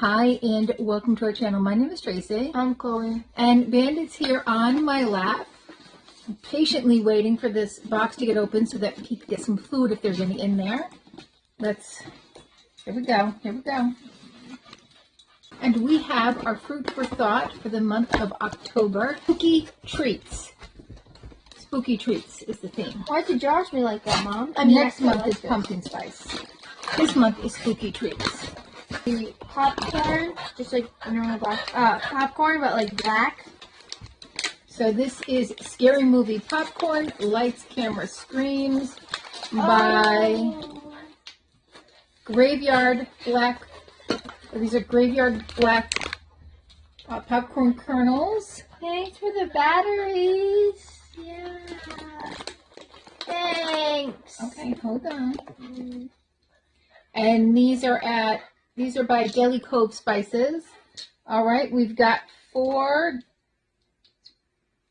Hi and welcome to our channel. My name is Tracy. I'm Chloe. And Bandit's here on my lap, patiently waiting for this box to get open so that he can get some food if there's any in there. Here we go. And we have our fruit for thought for the month of October. Spooky treats. Spooky treats is the theme. Why'd you josh me like that, Mom? Next month is pumpkin spice. This month is spooky treats. The popcorn, just like a normal popcorn, but like black. So this is Scary Movie Popcorn, Lights, Camera, Screams by Graveyard Black. These are Graveyard Black popcorn kernels. Thanks for the batteries. Yeah. Thanks. Okay, hold on. And these are by Deli Cove Spices. All right, we've got 5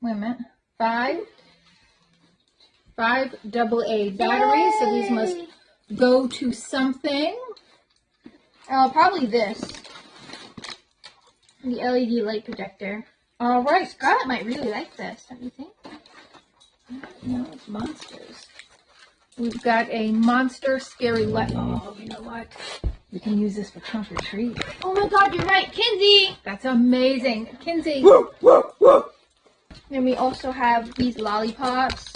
AA batteries. So these must go to something. Probably this. The LED light projector. All right. Scarlett might really like this, don't you think? No, it's monsters. We've got a monster scary light. Oh, you know what? We can use this for trunk or treat. Oh my God, you're right, Kinsey. That's amazing, Kinsey. And we also have these lollipops.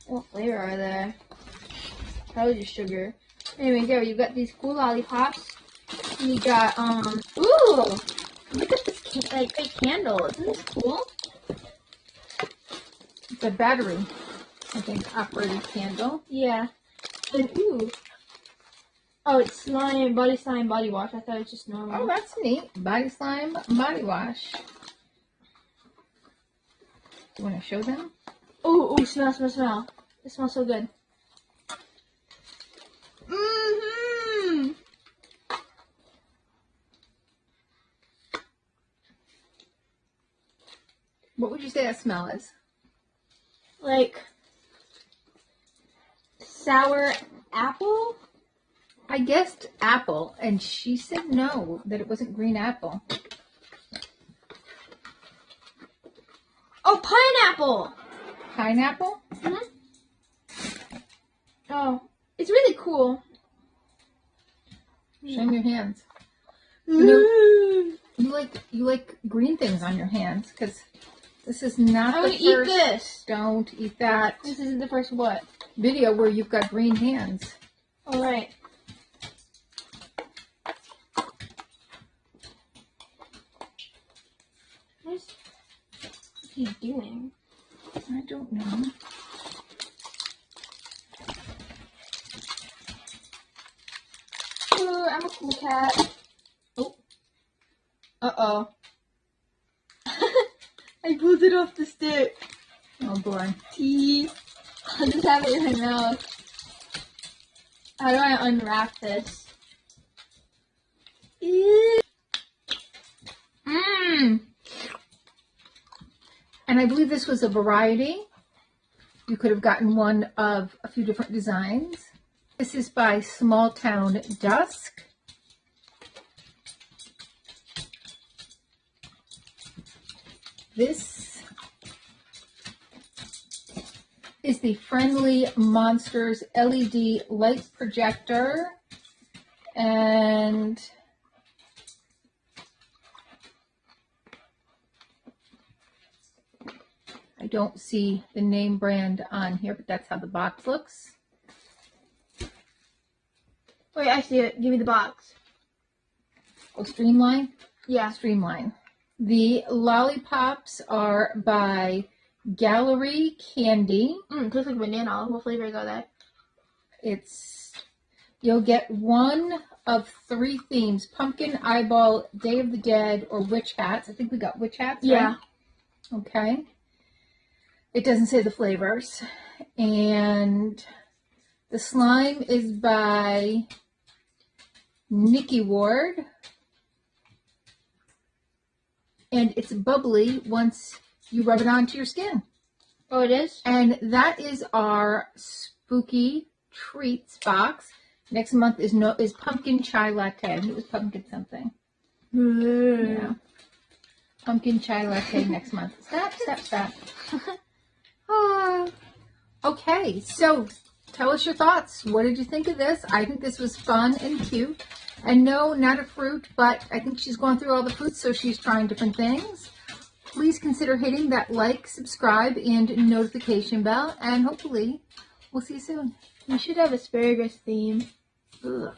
What flavor are they? Probably just sugar. Anyway, there you've got these cool lollipops. We got ooh, look at this like fake candle. Isn't this cool? It's a battery, I think, operated candle. Yeah. And ooh. Oh, it's slime, body wash. I thought it was just normal. Oh, that's neat. Body slime, body wash. Do you want to show them? Ooh, smell. It smells so good. What would you say that smell is? Like sour apple? I guessed apple, and she said no, that it wasn't green apple. Oh, pineapple! Pineapple? Mm-hmm. Oh, it's really cool. Show me your hands. You like green things on your hands, because this is not the first. Eat this. Don't eat that. This isn't the first what? Video where you've got green hands. All right. What's he doing? I don't know. Ooh, I'm a cool cat. Oh. Uh-oh. I pulled it off the stick. Oh boy. Teeth. I'll just have it in my mouth. How do I unwrap this? And I believe this was a variety. You could have gotten one of a few different designs. This is by Small Town Dusk. This is the Friendly Monsters LED light projector. And I don't see the name brand on here, but that's how the box looks. Wait, I see it. Give me the box. Oh, Streamline? Yeah. Streamline. The lollipops are by Gallery Candy. Tastes like banana. What flavors are they? You'll get one of 3 themes: pumpkin, eyeball, Day of the Dead, or witch hats. I think we got witch hats, right? Yeah. Okay. It doesn't say the flavors. And the slime is by Nikki Ward. And it's bubbly once you rub it onto your skin. Oh, it is? And that is our spooky treats box. Next month is pumpkin chai latte. I think it was pumpkin something. Yeah. Pumpkin chai latte next month. Stop. Okay, so tell us your thoughts. What did you think of this? I think this was fun and cute. And no, not a fruit, but I think she's going through all the fruits, so she's trying different things. Please consider hitting that like, subscribe, and notification bell, and hopefully we'll see you soon. We should have asparagus theme. Ugh.